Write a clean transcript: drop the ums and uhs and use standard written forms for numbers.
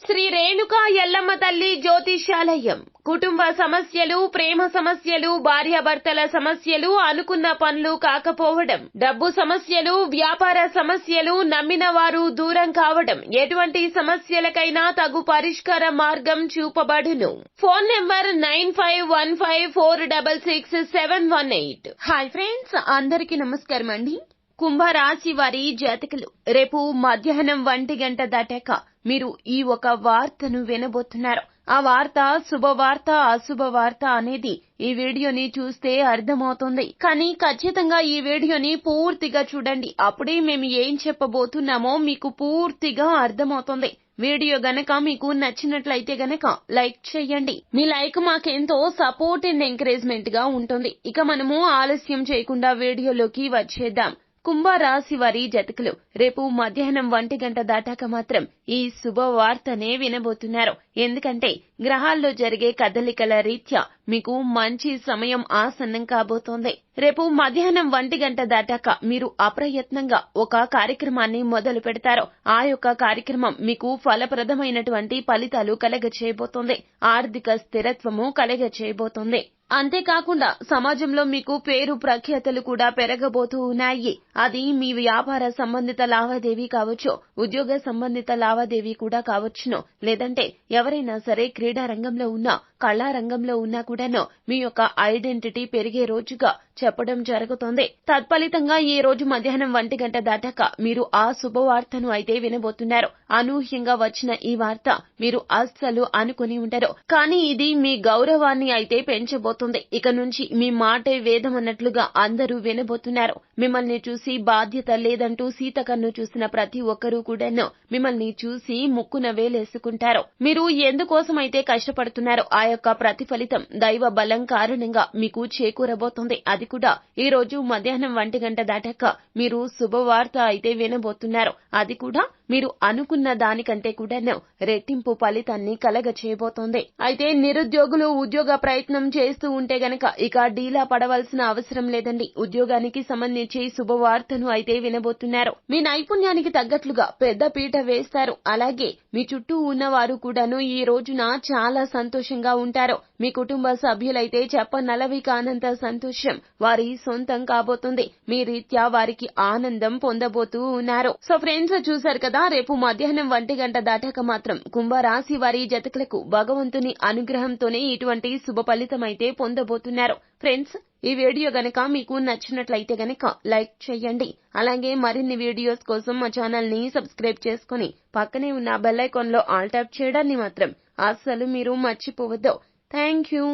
శ్రీ రేణుకా ఎల్లమ్మ తల్లి జ్యోతిష్యాలయం. కుటుంబ సమస్యలు, ప్రేమ సమస్యలు, భార్యాభర్తల సమస్యలు, అనుకున్న పనులు కాకపోవడం, డబ్బు సమస్యలు, వ్యాపార సమస్యలు, నమ్మిన వారు దూరం కావడం, ఎటువంటి సమస్యలకైనా తగు పరిష్కార మార్గం చూపబడును. Phone number 9515466718. హాయ్ ఫ్రెండ్స్, అందరికీ నమస్కారం అండి. కుంభరాశి వారి జాతకులు, రేపు మధ్యాహ్నం 1 గంట దాటాక మీరు ఈ ఒక వార్తను వినబోతున్నారు. ఆ వార్త శుభవార్త, అశుభవార్త అనేది ఈ వీడియోని చూస్తే అర్థమవుతుంది. కానీ ఖచ్చితంగా ఈ వీడియోని పూర్తిగా చూడండి. అప్పుడే మేము ఏం చెప్పబోతున్నామో మీకు పూర్తిగా అర్థమవుతుంది. వీడియో గనక మీకు నచ్చినట్లయితే గనక లైక్ చేయండి. మీ లైక్ మాకెంతో సపోర్ట్ అండ్ ఎంకరేజ్మెంట్ గా ఉంటుంది. ఇక మనము ఆలస్యం చేయకుండా వీడియోలోకి వచ్చేద్దాం. కుంభరాశి వారి జాతకులు, రేపు మధ్యాహ్నం 1 గంట దాటాక మాత్రం ఈ శుభవార్తనే వినబోతున్నారు. ఎందుకంటే గ్రహాల్లో జరిగే కదలికల రీత్యా మీకు మంచి సమయం ఆసన్నం కాబోతోంది. రేపు మధ్యాహ్నం 1 గంట దాటాక మీరు అప్రయత్నంగా ఒక కార్యక్రమాన్ని మొదలు పెడతారు. ఆ యొక్క కార్యక్రమం మీకు ఫలప్రదమైనటువంటి ఫలితాలు కలగచేయబోతోంది. ఆర్థిక స్థిరత్వము కలగచేయబోతోంది. అంతేకాకుండా సమాజంలో మీకు పేరు ప్రఖ్యాతలు కూడా పెరగబోతూ ఉన్నాయి. అది మీ వ్యాపార సంబంధిత లావాదేవీ కావచ్చు, ఉద్యోగ సంబంధిత లావాదేవీ కూడా కావచ్చును. లేదంటే ఎవరైనా సరే క్రీడా రంగంలో ఉన్నా, కళా రంగంలో ఉన్నా కూడాను మీ యొక్క ఐడెంటిటీ పెరిగే రోజుగా చెప్పడం జరుగుతోంది. తత్ఫలితంగా ఈ రోజు మధ్యాహ్నం 1 గంట దాటాక మీరు ఆ శుభవార్తను అయితే వినబోతున్నారు. అనూహ్యంగా వచ్చిన ఈ వార్త మీరు అస్సలు అనుకుని ఉంటారు. కానీ ఇది మీ గౌరవాన్ని అయితే పెంచబోతుంది. ఇక నుంచి మీ మాటే వేదం అన్నట్లుగా అందరూ వినబోతున్నారు. మిమ్మల్ని చూసి బాధ్యత లేదంటూ సీతకన్ను చూసిన ప్రతి ఒక్కరూ కూడాను మిమ్మల్ని చూసి ముక్కున వేలేసుకుంటారు. మీరు ఎందుకోసమైతే కష్టపడుతున్నారో ఆ యొక్క ప్రతిఫలితం దైవ బలం కారణంగా మీకు చేకూరబోతుంది. అది కూడా ఈ రోజు మధ్యాహ్నం 1 గంట దాటాక మీరు శుభవార్త అయితే వినబోతున్నారు. అది కూడా మీరు అనుకున్న దానికంటే కూడాను రెట్టింపు ఫలితాన్ని కలగచేయబోతోంది. అయితే నిరుద్యోగులు ఉద్యోగ ప్రయత్నం చేస్తూ ఉంటే గనక ఇక డీలా పడవలసిన అవసరం లేదండి. ఉద్యోగానికి సంబంధించి శుభవార్తను అయితే వినబోతున్నారు. మీ నైపుణ్యానికి తగ్గట్లుగా పెద్ద పీట వేస్తారు. అలాగే మీ చుట్టూ ఉన్నవారు కూడాను ఈ రోజున చాలా సంతోషంగా ఉంటారు. మీ కుటుంబ సభ్యులైతే చెప్పనలవి కానంత సంతోషం వారి సొంతం కాబోతుంది. మీ రీత్యా వారికి ఆనందం పొందబోతూ ఉన్నారు. సో ఫ్రెండ్స్, చూశారు కదా, రేపు మధ్యాహ్నం 1 గంట దాటాక మాత్రం కుంభరాశి వారి జాతకులకు భగవంతుని అనుగ్రహంతోనే ఇటువంటి శుభ ఫలితం అయితే పొందబోతున్నారు. ఫ్రెండ్స్, ఈ వీడియో గనక మీకు నచ్చినట్లయితే గనక లైక్ చేయండి. అలాగే మరిన్ని వీడియోస్ కోసం మా ఛానల్ ని సబ్స్క్రైబ్ చేసుకుని పక్కనే ఉన్న బెల్ ఐకాన్ లో ఆల్ ట్యాప్ చేయడాన్ని మాత్రం అస్సలు మీరు మర్చిపోవద్దు. Thank you.